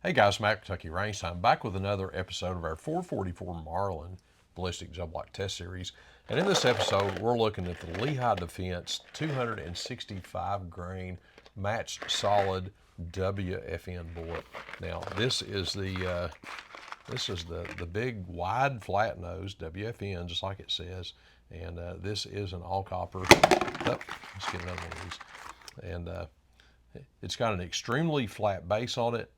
Hey guys, Matt Kentucky Range Time, back with another episode of our 444 Marlin Ballistic Jump Block Test Series. And in this episode, we're looking at the Lehigh Defense 265 grain matched solid WFN bullet. Now, this is the big wide flat nose WFN, just like it says. And this is an all copper. Oh, let's get another one of these. And it's got an extremely flat base on it,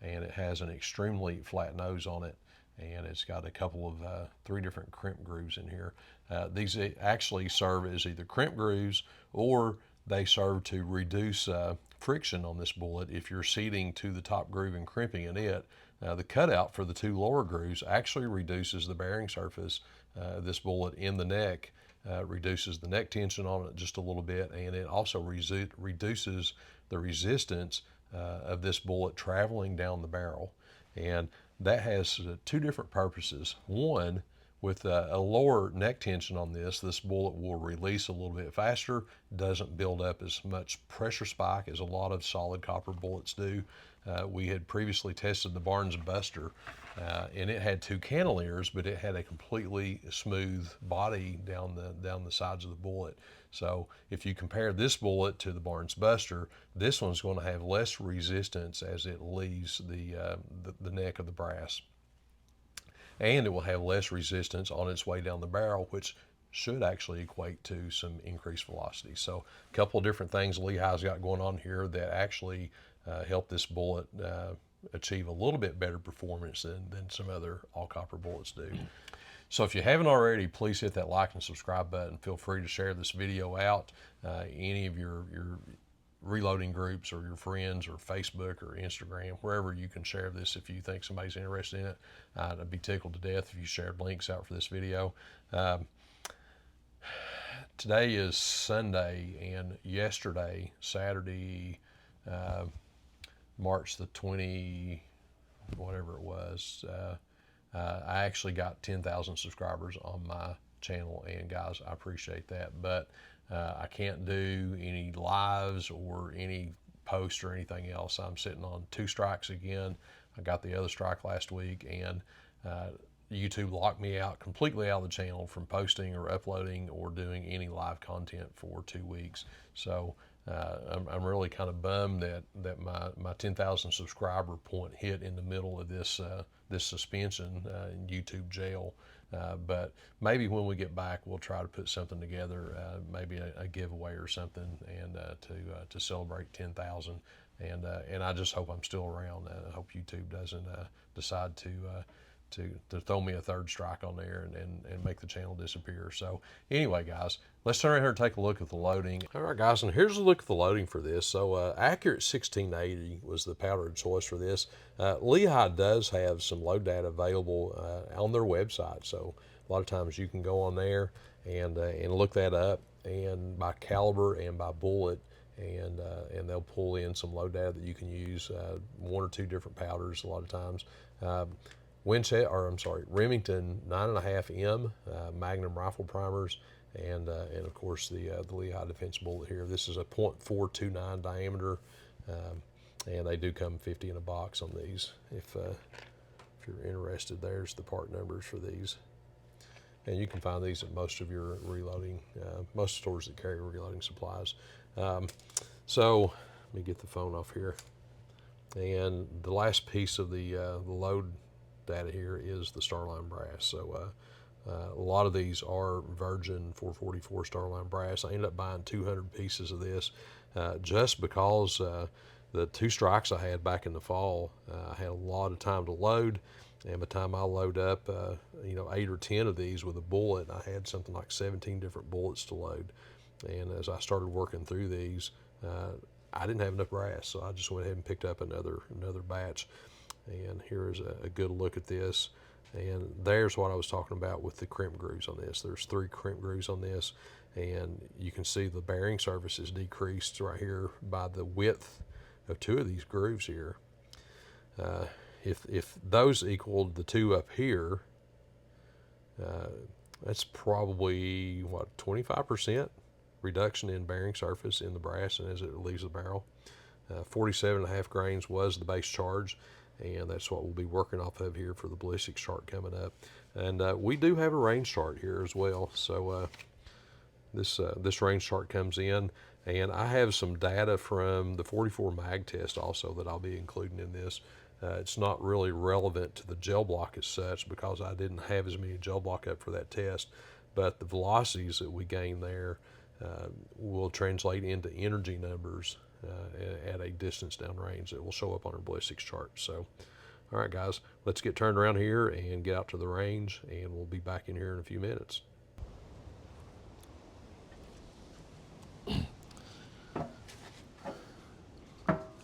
and it has an extremely flat nose on it, and it's got a couple of three different crimp grooves in here. These actually serve as either crimp grooves or they serve to reduce friction on this bullet if you're seating to the top groove and crimping in it. The cutout for the two lower grooves actually reduces the bearing surface of this bullet in the neck, reduces the neck tension on it just a little bit, and it also reduces the resistance of this bullet traveling down the barrel. And that has two different purposes. One, with a lower neck tension on this bullet will release a little bit faster, doesn't build up as much pressure spike as a lot of solid copper bullets do. We had previously tested the Barnes Buster, and it had two cantilevers, but it had a completely smooth body down the sides of the bullet. So if you compare this bullet to the Barnes Buster, this one's going to have less resistance as it leaves the neck of the brass, and it will have less resistance on its way down the barrel, which should actually equate to some increased velocity. So a couple of different things Lehigh's got going on here that actually help this bullet achieve a little bit better performance than some other all copper bullets do. So if you haven't already, please hit that like and subscribe button. Feel free to share this video out. Any of your reloading groups or your friends or Facebook or Instagram, wherever you can share this if you think somebody's interested in it. I'd be tickled to death if you shared links out for this video. Today is Sunday, and yesterday, Saturday, March the 20, whatever it was, I actually got 10,000 subscribers on my channel, and guys, I appreciate that, but I can't do any lives or any posts or anything else. I'm sitting on 2 strikes again. I got the other strike last week, and YouTube locked me out completely out of the channel from posting or uploading or doing any live content for 2 weeks. So I'm really kind of bummed that my 10,000 subscriber point hit in the middle of this suspension in YouTube jail. But maybe when we get back, we'll try to put something together, maybe a giveaway or something, and to celebrate 10,000. And I just hope I'm still around. I hope YouTube doesn't decide to throw me a 3rd strike on there and make the channel disappear. So anyway, guys, let's turn around here and take a look at the loading. All right, guys, and here's a look at the loading for this. So Accurate 1680 was the powder of choice for this. Lehigh does have some load data available on their website. So a lot of times you can go on there and look that up, and by caliber and by bullet, and they'll pull in some load data that you can use, 1 or 2 different powders a lot of times. Remington 9.5M Magnum rifle primers, and of course the Lehigh Defense bullet here. This is a .429 diameter, and they do come 50 in a box on these. If you're interested, there's the part numbers for these, and you can find these at most of your reloading, most stores that carry reloading supplies. So let me get the phone off here, and the last piece of the load data here is the Starline brass. So a lot of these are virgin 444 Starline brass. I ended up buying 200 pieces of this just because the 2 strikes I had back in the fall, I had a lot of time to load, and by the time I load up 8 or 10 of these with a bullet, I had something like 17 different bullets to load. And as I started working through these, I didn't have enough brass, so I just went ahead and picked up another batch. And here is a good look at this, and there's what I was talking about with the crimp grooves on this. There's 3 crimp grooves on this, and you can see the bearing surface is decreased right here by the width of 2 of these grooves here. If those equaled the 2 up here, that's probably what, 25% reduction in bearing surface in the brass and as it leaves the barrel. 47.5 grains was the base charge. and that's what we'll be working off of here for the ballistics chart coming up. And we do have a range chart here as well. So this range chart comes in, and I have some data from the 44 mag test also that I'll be including in this. It's not really relevant to the gel block as such because I didn't have as many gel block up for that test, but the velocities that we gain there will translate into energy numbers at a distance downrange that will show up on our ballistics chart. So, all right, guys, let's get turned around here and get out to the range, and we'll be back in here in a few minutes.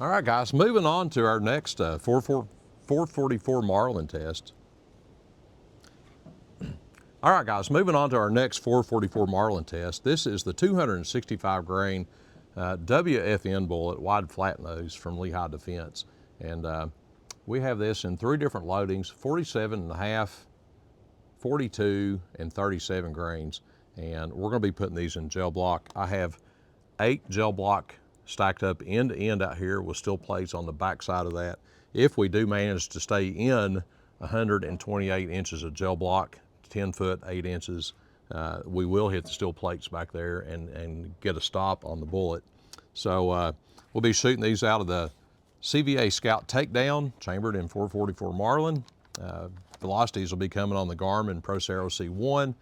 All right, guys, moving on to our next 444 Marlin test. All right, guys, moving on to our next 444 Marlin test. This is the 265 grain WFN bullet, wide flat nose from Lehigh Defense. And we have this in 3 different loadings, 47.5, 42, and 37 grains. And we're gonna be putting these in gel block. I have 8 gel block stacked up end to end out here with steel plates on the back side of that. If we do manage to stay in 128 inches of gel block, 10 foot, 8 inches, we will hit the steel plates back there and get a stop on the bullet. So we'll be shooting these out of the CVA Scout Takedown, chambered in 444 Marlin. Velocities will be coming on the Garmin ProCero C1.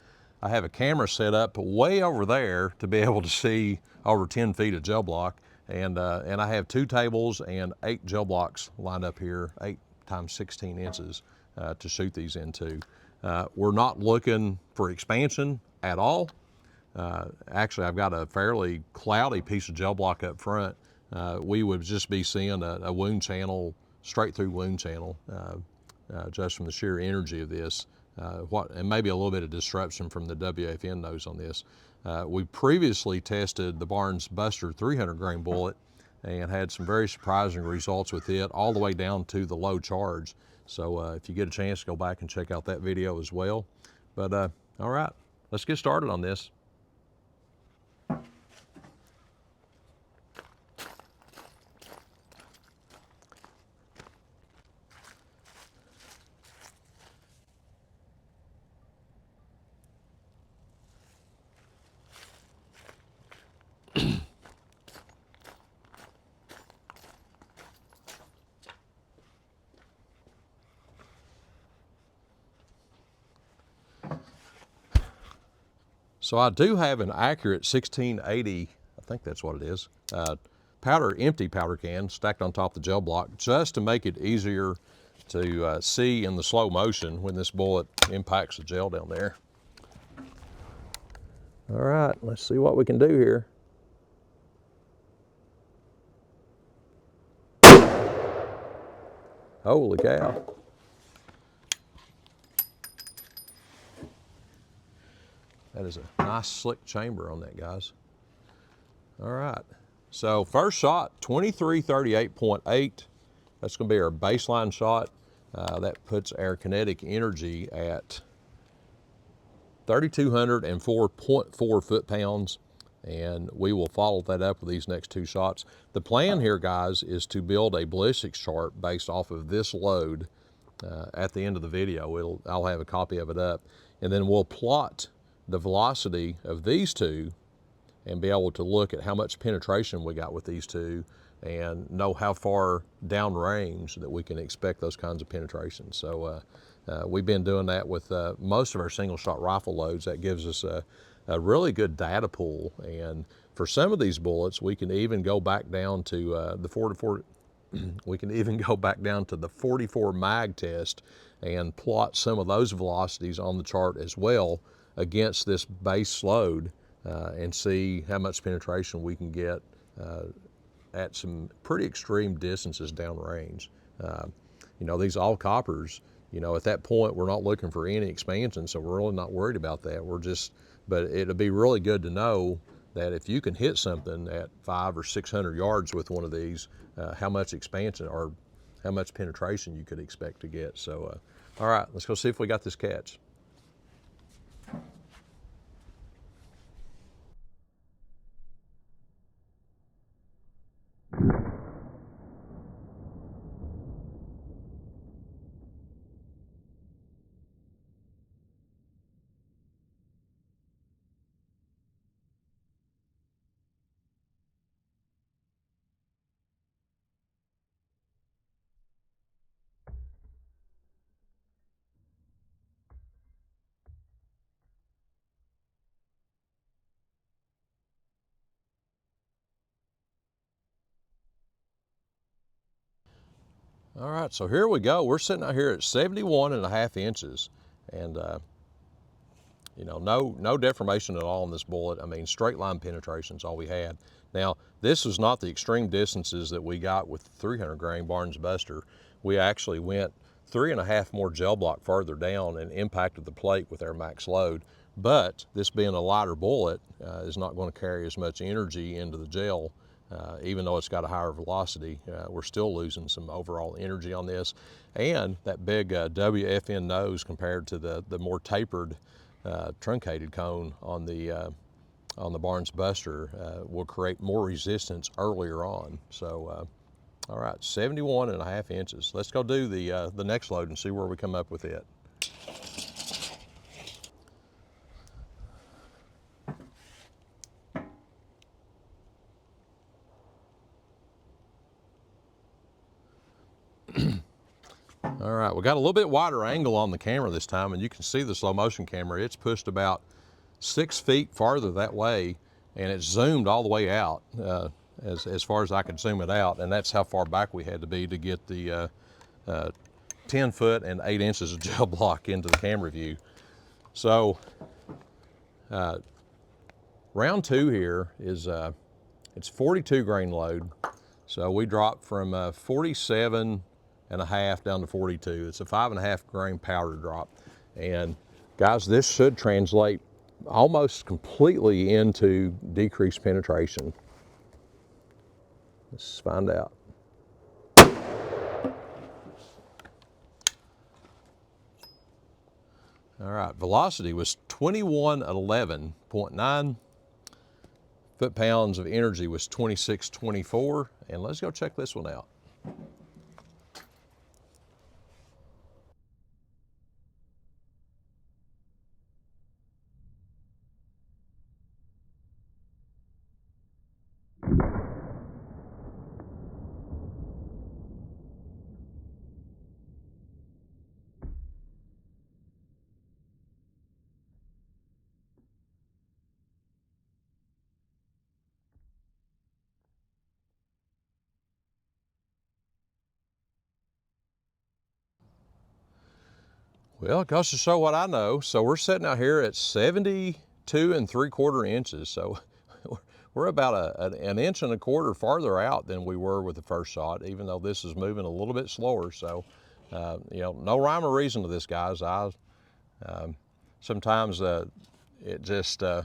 I have a camera set up way over there to be able to see over 10 feet of gel block. And I have 2 tables and 8 gel blocks lined up here, 8 times 16 inches to shoot these into. We're not looking for expansion at all. Actually, I've got a fairly cloudy piece of gel block up front. We would just be seeing a wound channel, straight through wound channel, just from the sheer energy of this. And maybe a little bit of disruption from the WFN nose on this. We previously tested the Barnes Buster 300 grain bullet and had some very surprising results with it all the way down to the low charge. So if you get a chance, go back and check out that video as well. But all right, let's get started on this. So I do have an accurate 1680, I think that's what it is, empty powder can stacked on top of the gel block just to make it easier to see in the slow motion when this bullet impacts the gel down there. All right, let's see what we can do here. Holy cow. That is a nice slick chamber on that, guys. All right, so first shot, 2338.8. That's gonna be our baseline shot. That puts our kinetic energy at 3,204.4 foot-pounds, and we will follow that up with these next 2 shots. The plan here, guys, is to build a ballistics chart based off of this load at the end of the video. I'll have a copy of it up, and then we'll plot the velocity of these 2 and be able to look at how much penetration we got with these 2 and know how far downrange that we can expect those kinds of penetrations. So we've been doing that with most of our single shot rifle loads. That gives us a really good data pool. And for some of these bullets, we can even go back down to we can even go back down to the 44 mag test and plot some of those velocities on the chart as well against this base load and see how much penetration we can get at some pretty extreme distances downrange. You know, these all coppers, you know, at that point we're not looking for any expansion, so we're really not worried about that. But it'll be really good to know that if you can hit something at 500 or 600 yards with one of these, how much expansion or how much penetration you could expect to get. So, all right, let's go see if we got this catch. All right, so here we go. We're sitting out here at 71.5 inches, and you know, no deformation at all in this bullet. I mean, straight line penetration is all we had. Now, this is not the extreme distances that we got with the 300 grain Barnes Buster. We actually went 3.5 more gel block further down and impacted the plate with our max load. But this being a lighter bullet is not going to carry as much energy into the gel. Even though it's got a higher velocity, we're still losing some overall energy on this. And that big WFN nose compared to the more tapered truncated cone on the Barnes Buster will create more resistance earlier on. So, all right, 71.5 inches. Let's go do the next load and see where we come up with it. All right, we got a little bit wider angle on the camera this time, and you can see the slow motion camera. It's pushed about 6 feet farther that way, and it's zoomed all the way out as far as I could zoom it out, and that's how far back we had to be to get the 10 foot and 8 inches of gel block into the camera view. So round two here is it's 42 grain load. So we dropped from 47 and a half down to 42. It's a 5.5 grain powder drop. And guys, this should translate almost completely into decreased penetration. Let's find out. All right, velocity was 2111.9. Foot-pounds of energy was 2624. And let's go check this one out. Well, it goes to show what I know. So we're sitting out here at 72.75 inches. So we're about an inch and a quarter farther out than we were with the first shot, even though this is moving a little bit slower. So, you know, no rhyme or reason to this, guys. Sometimes it just, all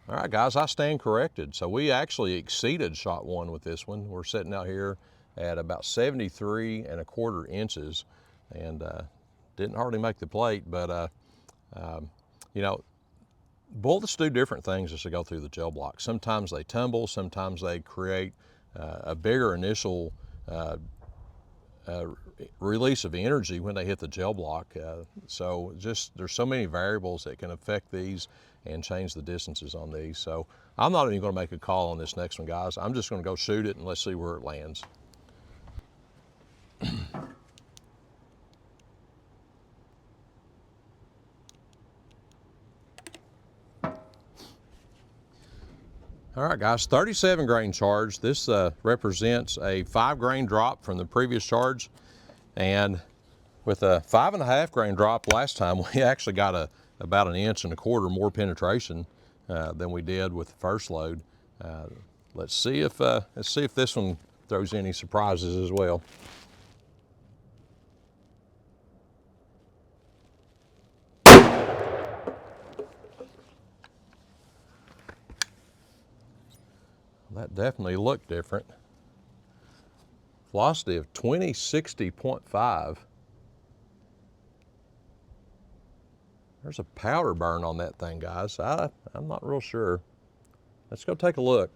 right, guys, I stand corrected. So we actually exceeded shot one with this one. We're sitting out here at about 73.25 inches, and didn't hardly make the plate, but you know, bullets do different things as they go through the gel block. Sometimes they tumble, sometimes they create a bigger initial release of energy when they hit the gel block. So just there's so many variables that can affect these and change the distances on these. So I'm not even going to make a call on this next one, guys. I'm just going to go shoot it and let's see where it lands. All right, guys, 37 grain charge. This represents a 5 grain drop from the previous charge. And with a 5.5 grain drop last time, we actually got about an inch and a quarter more penetration than we did with the first load. Let's see if this one throws any surprises as well. That definitely looked different. Velocity of 2060.5. There's a powder burn on that thing, guys. I'm not real sure. Let's go take a look.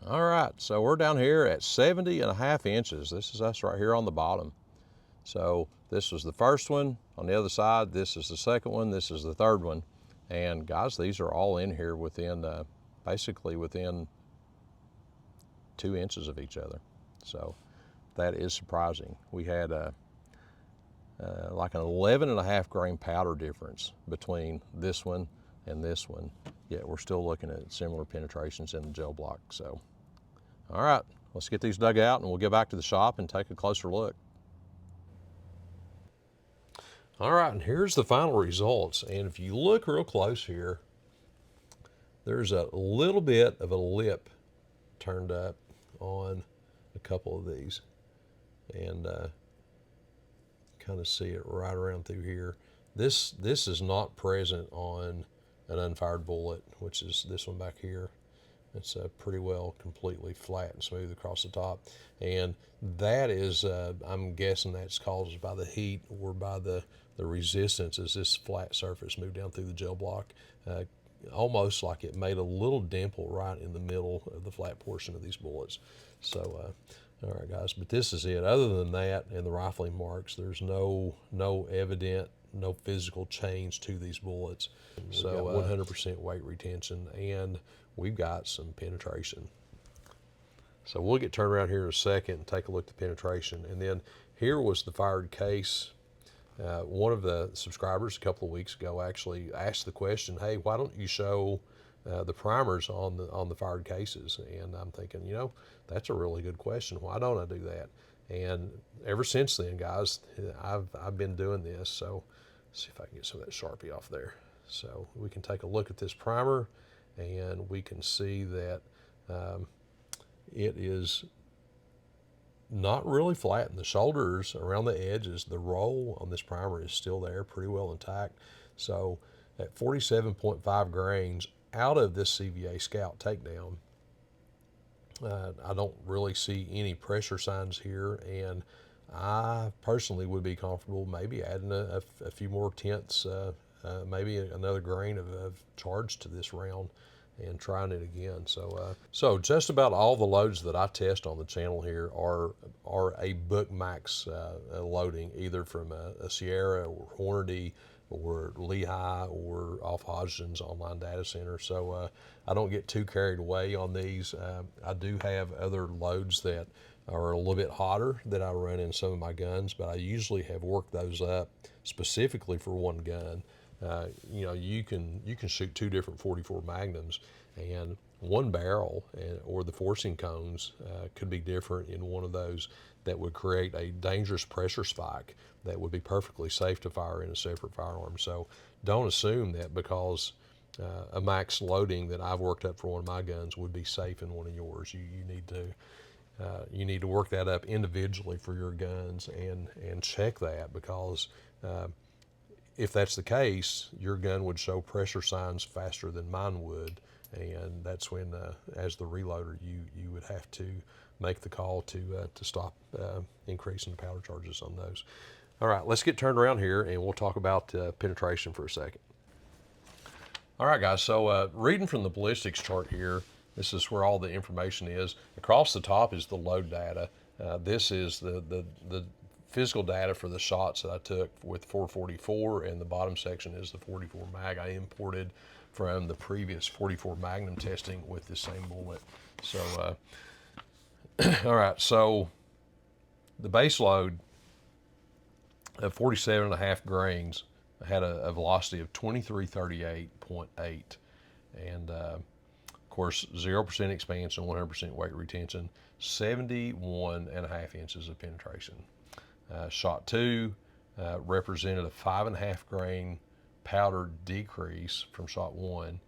All right, so we're down here at 70.5 inches. This is us right here on the bottom. So this was the first one. On the other side, this is the second one. This is the third one. And guys, these are all in here within, basically within 2 inches of each other. So that is surprising. We had like an 11.5 grain powder difference between this one and this one. Yet we're still looking at similar penetrations in the gel block. So, all right, let's get these dug out and we'll get back to the shop and take a closer look. All right, and here's the final results. And if you look real close here, there's a little bit of a lip turned up on a couple of these. And kind of see it right around through here. This is not present on an unfired bullet, which is this one back here. It's pretty well completely flat and smooth across the top. And that is, I'm guessing that's caused by the heat or by the resistance as this flat surface moved down through the gel block. Almost like it made a little dimple right in the middle of the flat portion of these bullets. So, all right, guys, but this is it. Other than that and the rifling marks, there's no evident, no physical change to these bullets. So 100% weight retention, and we've got some penetration. So we'll get turned around here in a second and take a look at the penetration. And then here was the fired case. One of the subscribers a couple of weeks ago actually asked the question, hey, why don't you show the primers on the fired cases? And I'm thinking, you know, that's a really good question. Why don't I do that? And ever since then, guys, I've been doing this. So let's see if I can get some of that Sharpie off there. So we can take a look at this primer, and we can see that it is not really flattened. The shoulders around the edges, the roll on this primer is still there, pretty well intact. So at 47.5 grains out of this CVA Scout takedown, I don't really see any pressure signs here, and I personally would be comfortable maybe adding a few more tenths, maybe another grain of charge to this round and trying it again. So just about all the loads that I test on the channel here are a Book Max loading, either from a Sierra or Hornady or Lehigh or off Hodgson's online data center. So I don't get too carried away on these. I do have other loads that are a little bit hotter that I run in some of my guns, but I usually have worked those up specifically for one gun. You know, you can shoot two different 44 Magnums, and one barrel or the forcing cones could be different in one of those. That would create a dangerous pressure spike that would be perfectly safe to fire in a separate firearm. So don't assume that because a max loading that I've worked up for one of my guns would be safe in one of yours. You need to work that up individually for your guns and check that, because if that's the case, your gun would show pressure signs faster than mine would, and that's when, as the reloader, you would have to make the call to stop increasing the powder charges on those. All right, let's get turned around here, and we'll talk about penetration for a second. All right, guys, so reading from the ballistics chart here, this is where all the information is. Across the top is the load data. This is the physical data for the shots that I took with 444, and the bottom section is the 44 mag I imported from the previous 44 Magnum testing with the same bullet. So, all right, so the base load of 47.5 grains had a velocity of 2338.8, and of course 0% expansion, 100% weight retention, 71.5 inches of penetration. Shot 2 represented a 5.5 grain powder decrease from shot 1.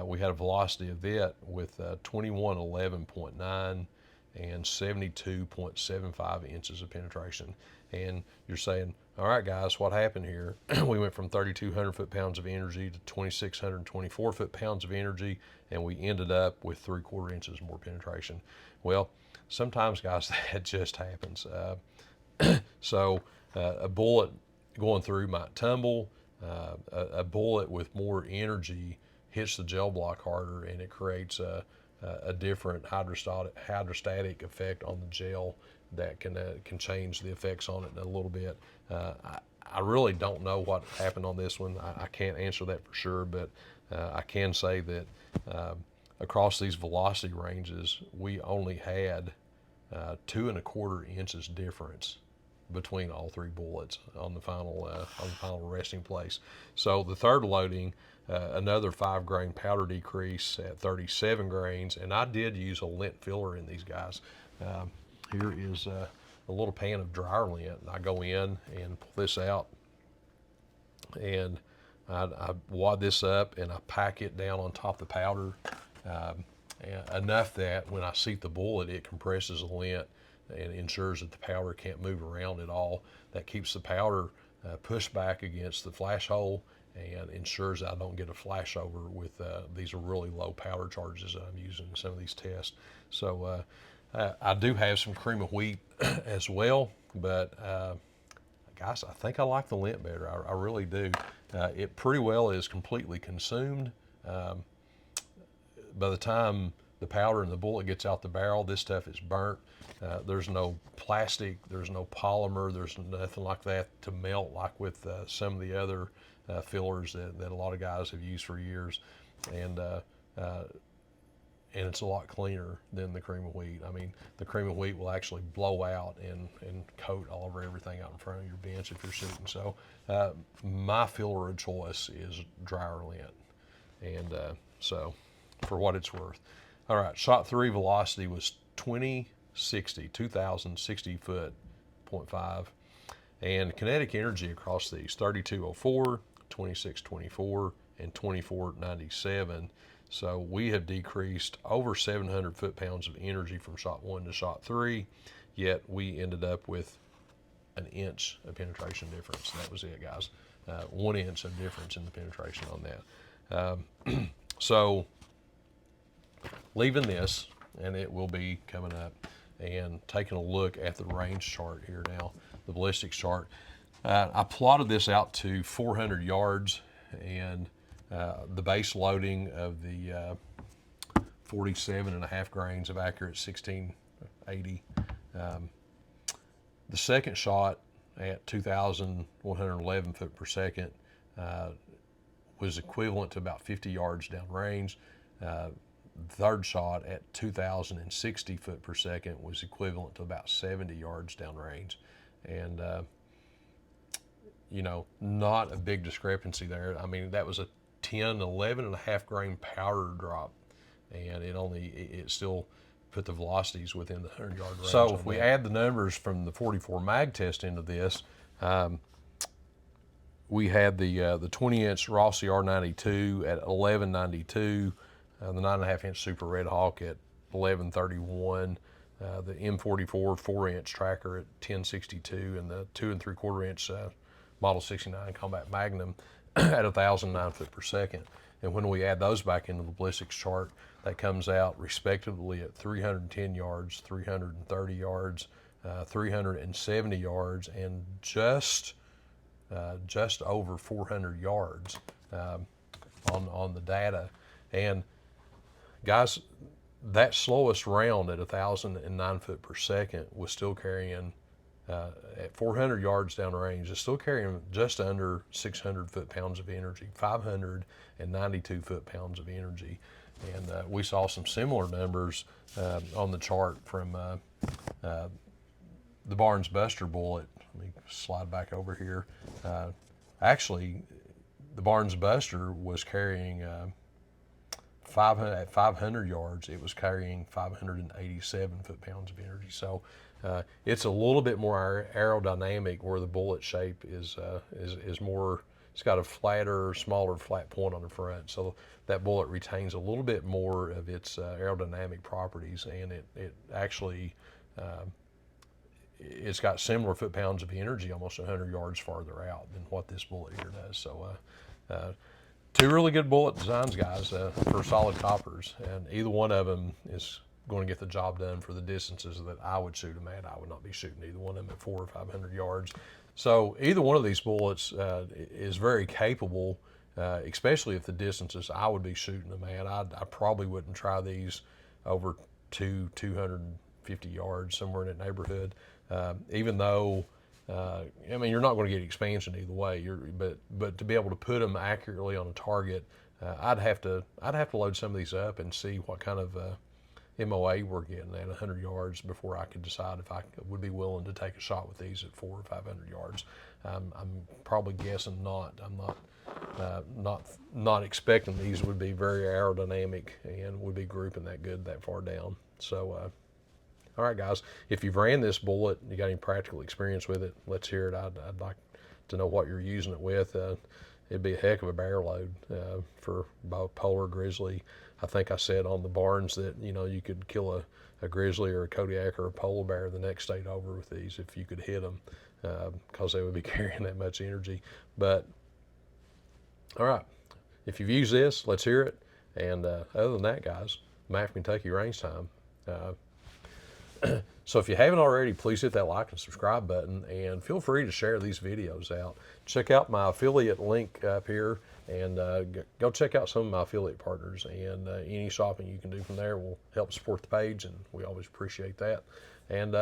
We had a velocity of it with 2111.9 and 72.75 inches of penetration. And you're saying, all right, guys, what happened here? We went from 3,200 foot-pounds of energy to 2,624 foot-pounds of energy, and we ended up with 3/4 inches more penetration. Well, sometimes, guys, that just happens. So a bullet going through might tumble. A bullet with more energy hits the gel block harder, and it creates a a different hydrostatic effect on the gel that can change the effects on it a little bit. I really don't know what happened on this one. I can't answer that for sure, but I can say that across these velocity ranges, we only had 2¼ inches difference between all three bullets on the final resting place. So the third loading, another 5 grain powder decrease at 37 grains, and I did use a lint filler in these guys. Here is a little pan of dryer lint. I go in and pull this out, and I wad this up and I pack it down on top of the powder, enough that when I seat the bullet, it compresses the lint and ensures that the powder can't move around at all. That keeps the powder pushed back against the flash hole and ensures that I don't get a flash over with these are really low powder charges that I'm using in some of these tests. So I do have some cream of wheat as well, but guys, I think I like the lint better. I really do. It pretty well is completely consumed. By the time the powder and the bullet gets out the barrel, this stuff is burnt. There's no plastic, there's no polymer, there's nothing like that to melt like with some of the other fillers that a lot of guys have used for years. And it's a lot cleaner than the cream of wheat. I mean, the cream of wheat will actually blow out and coat all over everything out in front of your bench if you're shooting. So my filler of choice is dryer lint. And so for what it's worth. All right, shot 3 velocity was 2060 foot, 0.5. And kinetic energy across these, 3204, 2624, and 2497. So we have decreased over 700 foot-pounds of energy from shot 1 to shot 3, yet we ended up with an inch of penetration difference. That was it, guys. 1 inch of difference in the penetration on that. So leaving this, and it will be coming up, and taking a look at the range chart here now, the ballistics chart. I plotted this out to 400 yards, and the base loading of the 47.5 grains of accurate 1680. The second shot at 2,111 foot per second was equivalent to about 50 yards downrange. Third shot at 2,060 foot per second was equivalent to about 70 yards downrange. And, you know, not a big discrepancy there. I mean, that was a 11.5 grain powder drop, and it still put the velocities within the 100-yard range. So if we add the numbers from the 44 mag test into this, we had the 20-inch Rossi R92 at 1192, the 9.5-inch Super Red Hawk at 1131, the M44 4-inch tracker at 1062, and the 2 3/4-inch Model 69 Combat Magnum at 1,009 foot per second. And when we add those back into the ballistics chart, that comes out respectively at 310 yards, 330 yards, 370 yards, and just over 400 yards on the data. And guys, that slowest round at 1,009 foot per second was still carrying, at 400 yards downrange, it's still carrying just under 600 foot-pounds of energy, 592 foot-pounds of energy. And we saw some similar numbers on the chart from the Barnes Buster bullet. Let me slide back over here. Actually, the Barnes Buster was carrying at 500 yards, it was carrying 587 foot-pounds of energy. So it's a little bit more aerodynamic, where the bullet shape is more, it's got a flatter, smaller flat point on the front. So that bullet retains a little bit more of its aerodynamic properties, and it actually, it's got similar foot-pounds of energy almost 100 yards farther out than what this bullet here does. So two really good bullet designs, guys, for solid coppers, and either one of them is going to get the job done for the distances that I would shoot them at. I would not be shooting either one of them at 400 or 500 yards. So either one of these bullets is very capable, especially if the distances I would be shooting them at. I probably wouldn't try these over 250 yards, somewhere in that neighborhood. Even though, I mean, you're not going to get expansion either way. But to be able to put them accurately on a target, I'd have to load some of these up and see what kind of MOA we're getting at 100 yards before I could decide if I would be willing to take a shot with these at 400 or 500 yards. I'm probably guessing not. I'm not expecting these would be very aerodynamic and would be grouping that good that far down. So, all right, guys, if you've ran this bullet, you got any practical experience with it, let's hear it. I'd like to know what you're using it with. It'd be a heck of a barrel load for bipolar grizzly. I think I said on the barns that, you know, you could kill a grizzly or a Kodiak or a polar bear the next state over with these if you could hit them, because they would be carrying that much energy. But all right, if you've used this, let's hear it. And other than that, guys, Map Kentucky Range Time. So if you haven't already, please hit that like and subscribe button, and feel free to share these videos out. Check out my affiliate link up here, and go check out some of my affiliate partners, and any shopping you can do from there will help support the page, and we always appreciate that. And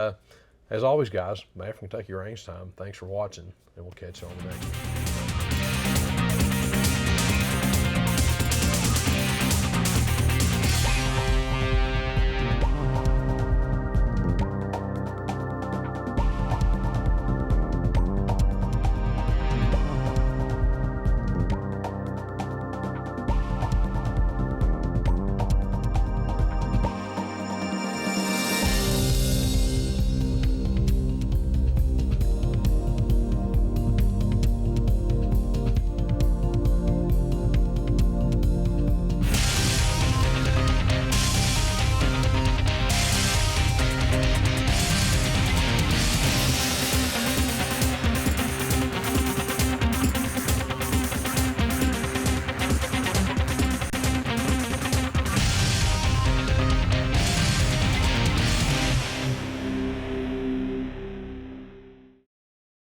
as always, guys, Map Kentucky Range Time. Thanks for watching, and we'll catch you on the next one.